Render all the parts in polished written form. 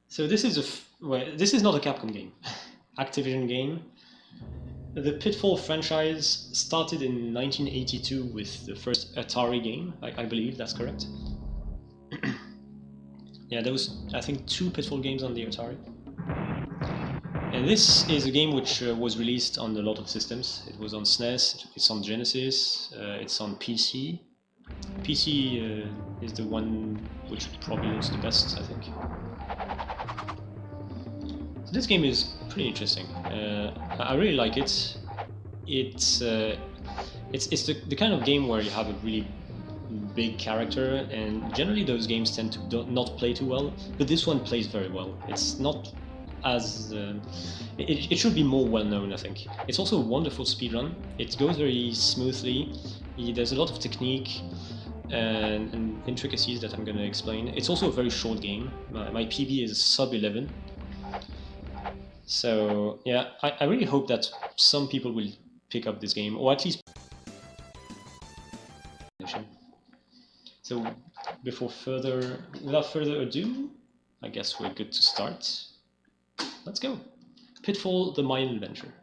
So this is well, this is not a Capcom game, Activision game. The Pitfall franchise started in 1982 with the first Atari game. I believe that's correct. Yeah, there was I think 2 Pitfall games on the Atari. And this is a game which was released on a lot of systems. It was on SNES, it's on Genesis, it's on PC. PC is the one which probably looks the best, I think. So this game is pretty interesting. I really like it. It's the kind of game where you have a really big character, and generally those games tend to not play too well, but this one plays very well. It's not as it should be more well known, I think. It's also a wonderful speedrun. It goes very smoothly. There's a lot of technique and intricacies that I'm going to explain. It's also a very short game. My PB is sub 11. So yeah, I really hope that some people will pick up this game, or at least. So without further ado, I guess we're good to start. Let's go. Pitfall The Mayan Adventure.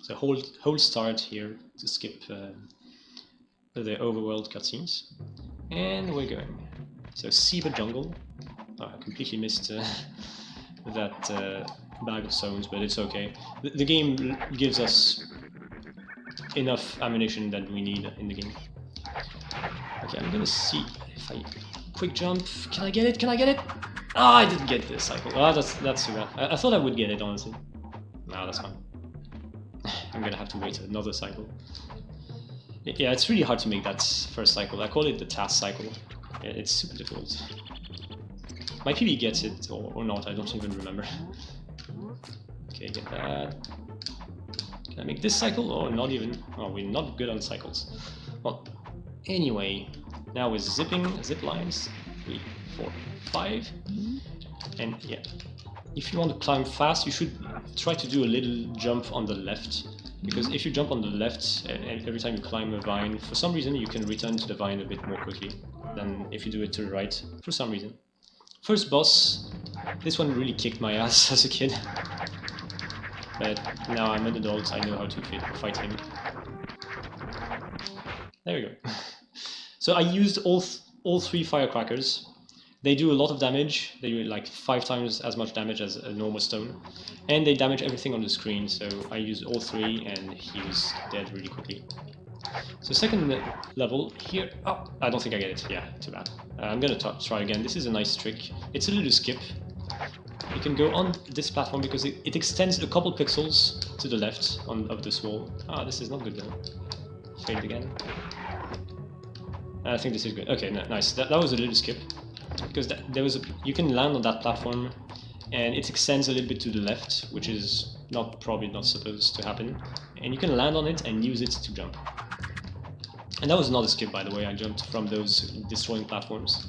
So hold start here to skip the overworld cutscenes. And we're going. So Seba Jungle. Oh, I completely missed that bag of stones, but it's okay. The game gives us enough ammunition that we need in the game. Okay, I'm gonna see if I quick jump. Can I get it? Can I get it? Ah, I didn't get this cycle. Ah, that's too bad. I thought I would get it, honestly. No, that's fine. I'm gonna have to wait another cycle. Yeah, it's really hard to make that first cycle. I call it the task cycle. It's super difficult. My PB gets it, or not, I don't even remember. Okay, get that. Can I make this cycle? Or not even? Oh, we're not good on cycles. Well, anyway, now we're zipping zip lines. 3, 4, 5. And yeah, if you want to climb fast, you should try to do a little jump on the left. Because if you jump on the left, every time you climb a vine, for some reason you can return to the vine a bit more quickly than if you do it to the right, for some reason. First boss, this one really kicked my ass as a kid. But now I'm an adult, I know how to fight him. There we go. So I used all 3 firecrackers. They do a lot of damage. They do like 5 times as much damage as a normal stone. And they damage everything on the screen, so I used all 3 and he was dead really quickly. So second level here. Oh, I don't think I get it. Yeah, too bad. I'm gonna try again. This is a nice trick. It's a little skip. You can go on this platform because it extends a couple pixels to the left of this wall. Ah, this is not good though. Failed again. I think this is good. Okay, nice. That was a little skip. Because you can land on that platform and it extends a little bit to the left, which is probably not supposed to happen. And you can land on it and use it to jump. And that was not a skip, by the way. I jumped from those destroying platforms.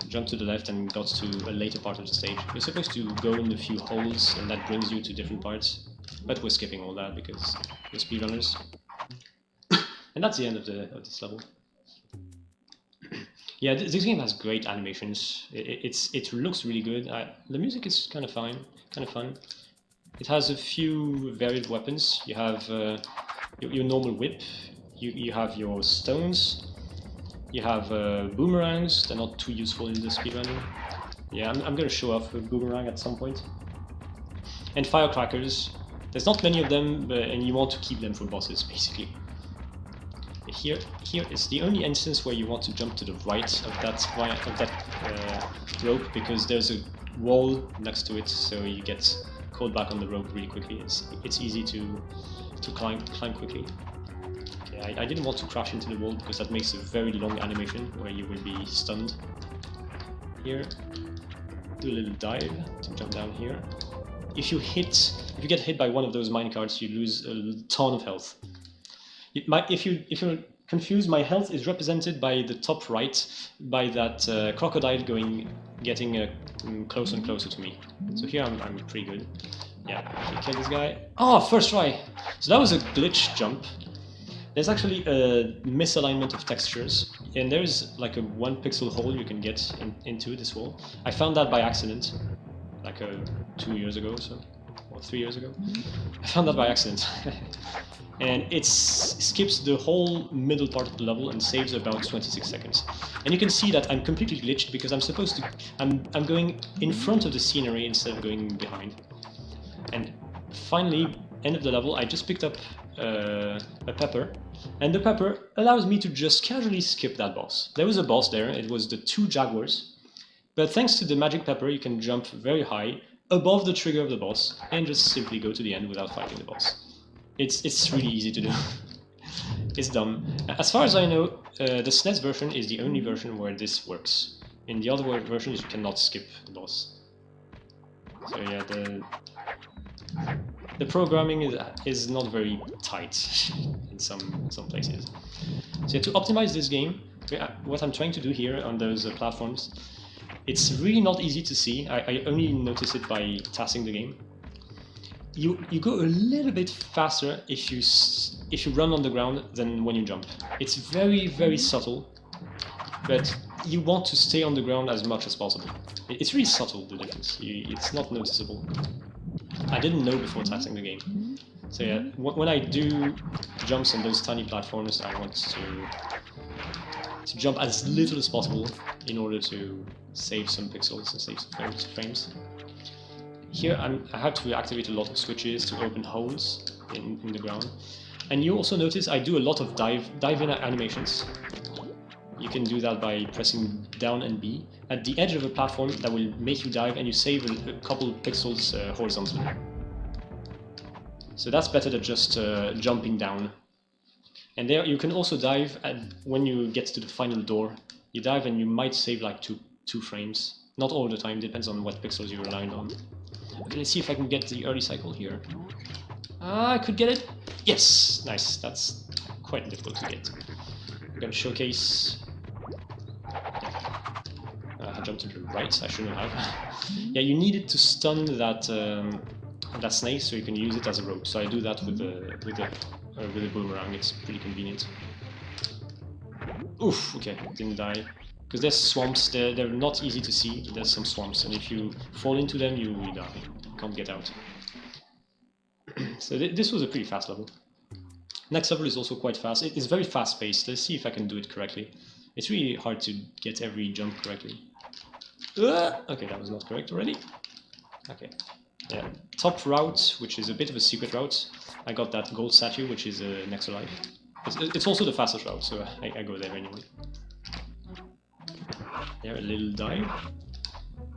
Jumped to the left and got to a later part of the stage. You're supposed to go in a few holes and that brings you to different parts. But we're skipping all that because we're speedrunners. And that's the end of this level. Yeah, this game has great animations. It looks really good. The music is kind of fun. It has a few varied weapons. You have your normal whip. You have your stones. You have boomerangs. They're not too useful in the speedrunning. Yeah, I'm going to show off a boomerang at some point. And firecrackers. There's not many of them, and you want to keep them for bosses, basically. Here is the only instance where you want to jump to the right of that rope, because there's a wall next to it, so you get caught back on the rope really quickly. It's easy to climb quickly. Okay, I didn't want to crash into the wall because that makes a very long animation where you will be stunned. Here, do a little dive to jump down here. If you get hit by one of those minecarts, you lose a ton of health. If you're confused, my health is represented by the top right, by that crocodile getting closer and closer to me. So here I'm pretty good. Yeah, kill this guy. Oh, first try! So that was a glitch jump. there's actually a misalignment of textures, and there's like a 1 pixel hole you can get into this wall. I found that by accident, like 2 years ago or so, or 3 years ago. I found that by accident. And it skips the whole middle part of the level and saves about 26 seconds. And you can see that I'm completely glitched because I'm going in front of the scenery instead of going behind. And finally, end of the level, I just picked up a pepper, and the pepper allows me to just casually skip that boss. There was a boss there, it was the 2 jaguars, but thanks to the magic pepper you can jump very high above the trigger of the boss and just simply go to the end without fighting the boss. It's really easy to do. It's dumb. As far as I know, the SNES version is the only version where this works. In the other versions you cannot skip the boss. So yeah, the programming is not very tight in some places. So yeah, to optimize this game, what I'm trying to do here on those platforms, it's really not easy to see. I only notice it by tassing the game. You go a little bit faster if you run on the ground than when you jump. It's very, very subtle, but you want to stay on the ground as much as possible. It's really subtle, the difference. It's not noticeable. I didn't know before tassing the game. So yeah, when I do jumps on those tiny platforms, I want to jump as little as possible in order to save some pixels and save some frames. Here I have to activate a lot of switches to open holes in the ground. And you also notice I do a lot of dive-in animations. You can do that by pressing down and B at the edge of a platform that will make you dive, and you save a couple pixels horizontally. So that's better than just jumping down. And there you can also dive when you get to the final door. You dive and you might save like two frames. Not all the time, depends on what pixels you're relying on. Okay, let's see if I can get the early cycle here. I could get it. Yes, nice. That's quite difficult to get. I'm gonna showcase. I jumped to the right. I shouldn't have. Yeah, you needed to stun that snake so you can use it as a rope. So I do that with a boomerang. It's pretty convenient. Oof. Okay, didn't die. Because there's swamps, they're not easy to see. There's some swamps, and if you fall into them, you will die. You can't get out. So this was a pretty fast level. Next level is also quite fast. It is very fast paced. Let's see if I can do it correctly. It's really hard to get every jump correctly. Okay, that was not correct already. Okay. Yeah, top route, which is a bit of a secret route. I got that gold statue, which is next to life. It's also the fastest route, so I go there anyway. There, a little dive.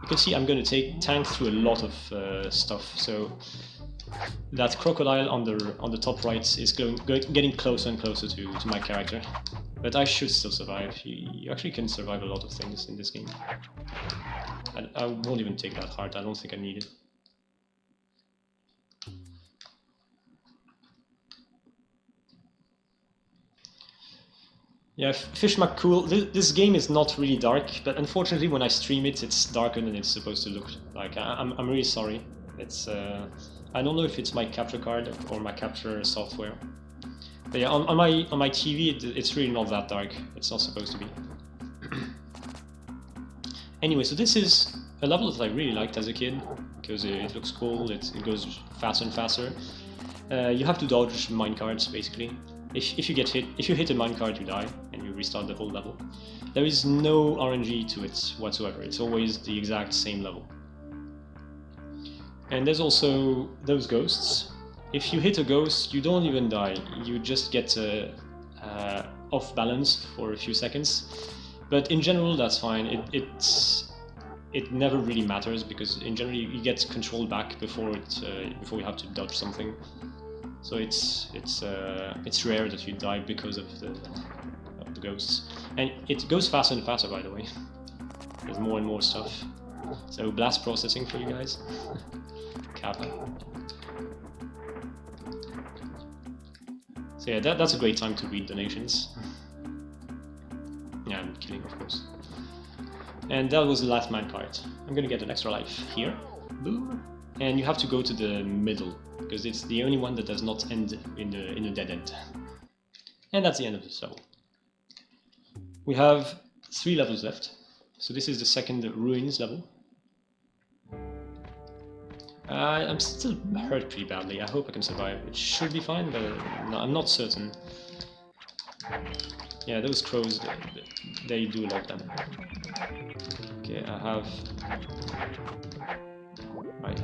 You can see I'm going to tank through a lot of stuff. So that crocodile on the top right is getting closer and closer to my character. But I should still survive. You actually can survive a lot of things in this game. I won't even take that hard. I don't think I need it. Yeah, Fish McCool, this game is not really dark, but unfortunately when I stream it, it's darker than it's supposed to look. Like, I'm really sorry. It's I don't know if it's my capture card or my capture software. But yeah, on my TV, it's really not that dark. It's not supposed to be. Anyway, so this is a level that I really liked as a kid, because it looks cool, it goes faster and faster. You have to dodge minecarts, basically. If you hit a minecart, you die, and you restart the whole level. There is no RNG to it whatsoever. It's always the exact same level. And there's also those ghosts. If you hit a ghost, you don't even die. You just get off balance for a few seconds. But in general, that's fine. It never really matters, because in general you get control back before you have to dodge something. So it's rare that you die because of the ghosts, and it goes faster and faster. By the way, there's more and more stuff. So blast processing for you guys. Kappa. So yeah, that's a great time to read donations. Yeah, I'm kidding, of course. And that was the last minecart. I'm gonna get an extra life here. Boom. And you have to go to the middle, because it's the only one that does not end in a dead end. And that's the end of this level. We have 3 levels left. So this is the second Ruins level. I'm still hurt pretty badly. I hope I can survive. It should be fine, but no, I'm not certain. Yeah, those crows, they do a lot of damage. Okay, I have... Right,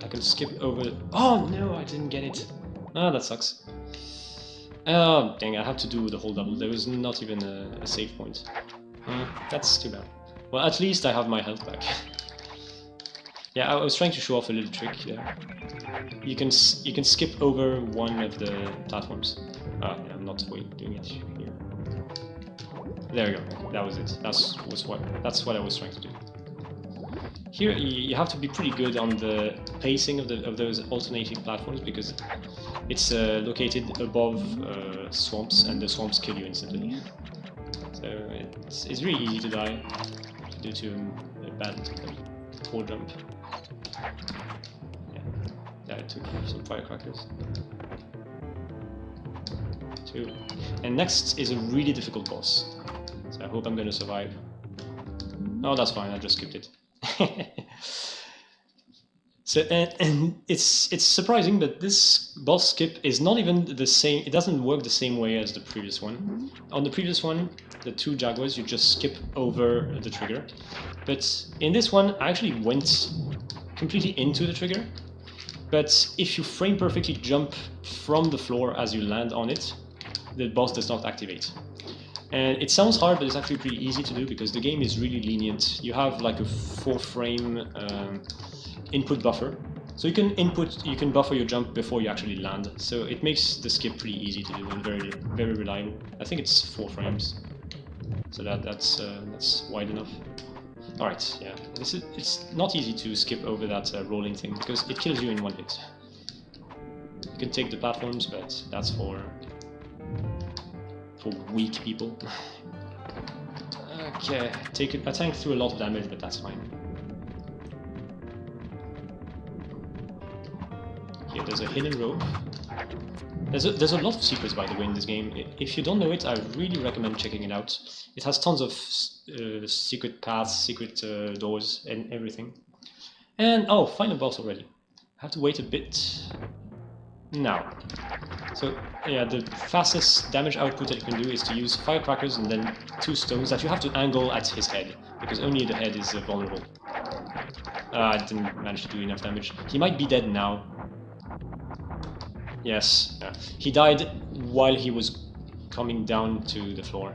I can skip over... Oh no, I didn't get it! Ah, that sucks. Oh, dang, I have to do the whole double. There was not even a save point. That's too bad. Well, at least I have my health back. Yeah, I was trying to show off a little trick there. You can skip over one of the platforms. Ah, yeah, I'm not doing it here. There we go. That was it. That's what I was trying to do. Here you have to be pretty good on the pacing of those alternating platforms because it's located above swamps, and the swamps kill you instantly. So it's really easy to die due to a bad poor jump. Yeah, I took some firecrackers. 2. And next is a really difficult boss. So I hope I'm gonna survive. Oh, that's fine. I just skipped it. So and it's surprising, but this boss skip is not even the same. It doesn't work the same way as the previous one. On the previous one, the 2 jaguars, you just skip over the trigger. But in this one, I actually went completely into the trigger. But if you frame perfectly jump from the floor as you land on it, the boss does not activate. And it sounds hard, but it's actually pretty easy to do because the game is really lenient. You have like a 4-frame input buffer, so you can buffer your jump before you actually land. So it makes the skip pretty easy to do and very reliable. I think it's 4 frames, so that's wide enough. All right, yeah, it's not easy to skip over that rolling thing because it kills you in 1 hit. You can take the platforms, but that's for weak people. Okay, I tanked through a lot of damage, but that's fine. Here, there's a hidden rope. There's a lot of secrets, by the way, in this game. If you don't know it, I really recommend checking it out. It has tons of secret paths, secret doors, and everything. And oh, final boss already. I have to wait a bit. Now. So yeah, the fastest damage output that you can do is to use firecrackers and then 2 stones that you have to angle at his head, because only the head is vulnerable. I didn't manage to do enough damage. He might be dead now. Yes, yeah. He died while he was coming down to the floor.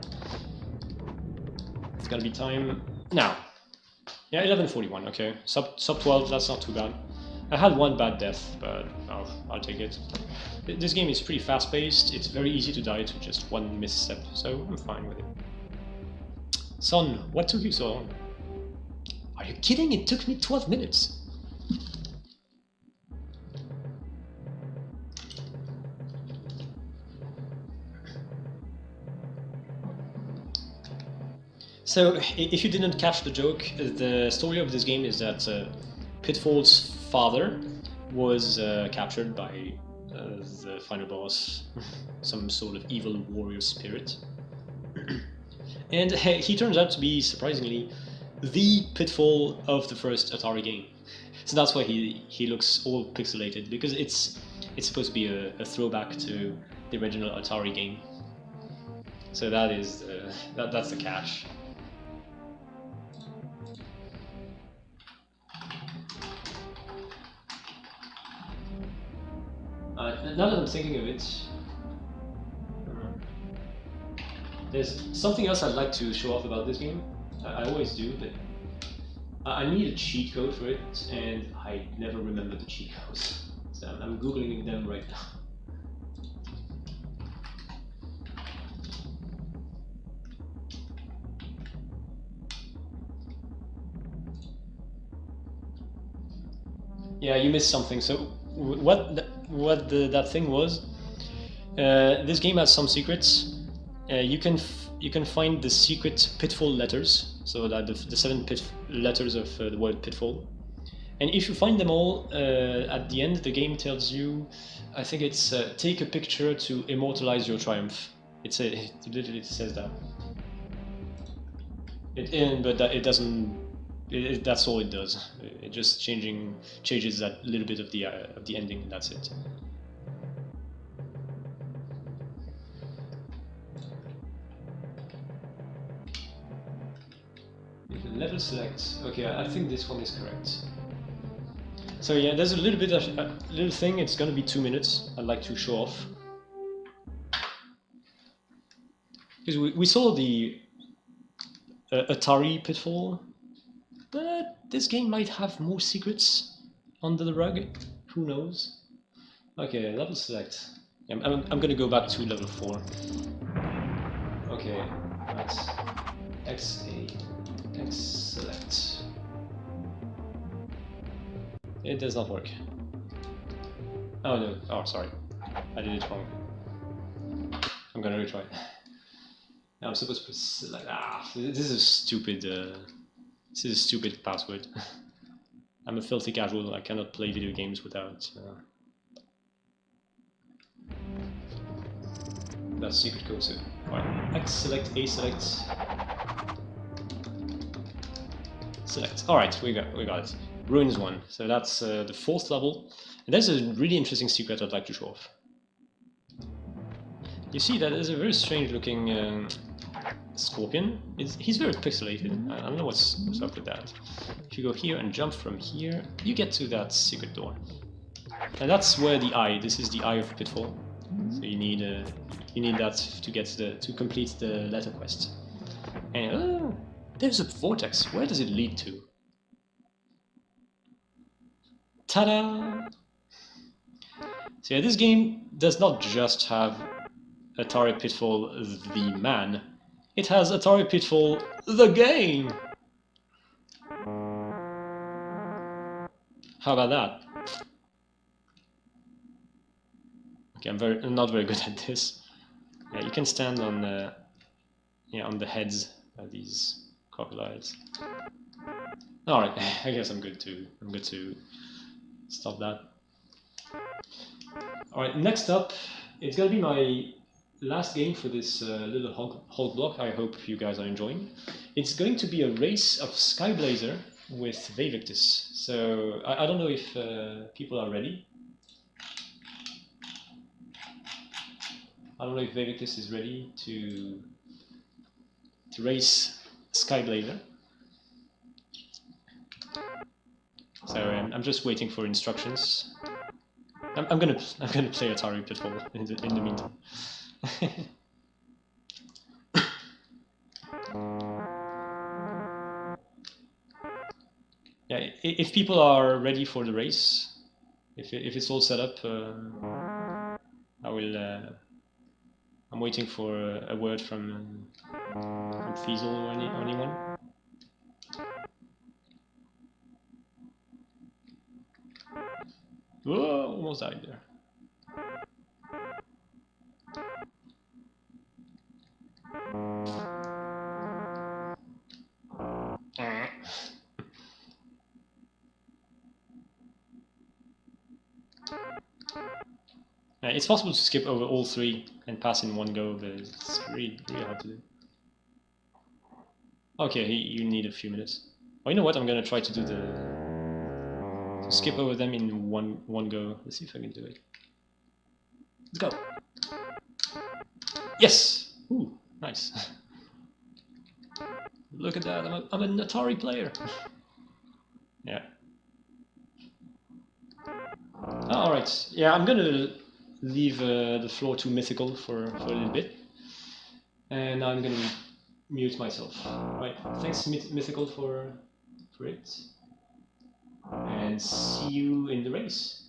It's gonna be time now. Yeah, 11:41. Okay, sub 12. That's not too bad. I had 1 bad death, but I'll take it. This game is pretty fast-paced. It's very easy to die to just 1 misstep, so I'm fine with it. Son, what took you so long? Are you kidding? It took me 12 minutes. So, if you didn't catch the joke, the story of this game is that Pitfall's father was captured by the final boss, some sort of evil warrior spirit. And he turns out to be, surprisingly, the Pitfall of the first Atari game. So that's why he looks all pixelated, because it's supposed to be a throwback to the original Atari game. So that is that's the catch. Now that I'm thinking of it, there's something else I'd like to show off about this game. I always do, but I need a cheat code for it, and I never remember the cheat codes. So I'm googling them right now. Yeah, you missed something. So what that thing was? This game has some secrets. You can find the secret pitfall letters. So that the 7 letters of the word pitfall. And if you find them all, at the end the game tells you, I think it's take a picture to immortalize your triumph. It literally says that. But it doesn't. That's all it does. It just changes that little bit of the ending, and that's it. Level select. Okay, I think this one is correct. So yeah, there's a little bit of a little thing. It's gonna be 2 minutes. I'd like to show off because we saw the Atari Pitfall, but this game might have more secrets under the rug. Who knows? Okay, level select. I'm gonna go back to level 4. Okay, that's X select. It does not work. Oh no, oh sorry. I did it wrong. I'm gonna retry. I'm supposed to select. This is a stupid. This is a stupid password. I'm a filthy casual. I cannot play video games without that secret code. So, alright, X select, A select, select. Alright, we got it. Ruins 1. So that's the 4th level. And there's a really interesting secret I'd like to show off. You see that is a very strange looking scorpion. He's very pixelated. I don't know what's up with that. If you go here and jump from here, you get to that secret door. And that's where the eye. This is the eye of Pitfall. So you need that to complete the letter quest. And there's a vortex. Where does it lead to? Ta-da! So yeah, this game does not just have Atari Pitfall the man. It has Atari Pitfall the game! How about that? Okay, I'm not very good at this. Yeah, you can stand on the heads of these crocodiles. All right, I guess I'm good to stop that. All right, next up, it's gonna be my last game for this little Hulk block. I hope you guys are enjoying. It's going to be a race of Skyblazer with Vevictus. So I don't know if people are ready. I don't know if Vevictus is ready to race Skyblazer. So I'm just waiting for instructions. I'm gonna play Atari Pitfall in the meantime. Yeah, if people are ready for the race, if it's all set up, I will. I'm waiting for a word from Fiesel or anyone. Whoa, almost died there. It's possible to skip over all 3 and pass in one go, but it's really hard to do. Okay, you need a few minutes. Oh, you know what? I'm gonna try to do to skip over them in one go. Let's see if I can do it. Let's go. Yes. Ooh, nice. Look at that. I'm an Atari player. Yeah. All right. Yeah, I'm gonna leave the floor to Mythical for a little bit, and I'm gonna mute myself. Right. Thanks, Mythical, for it, and see you in the race.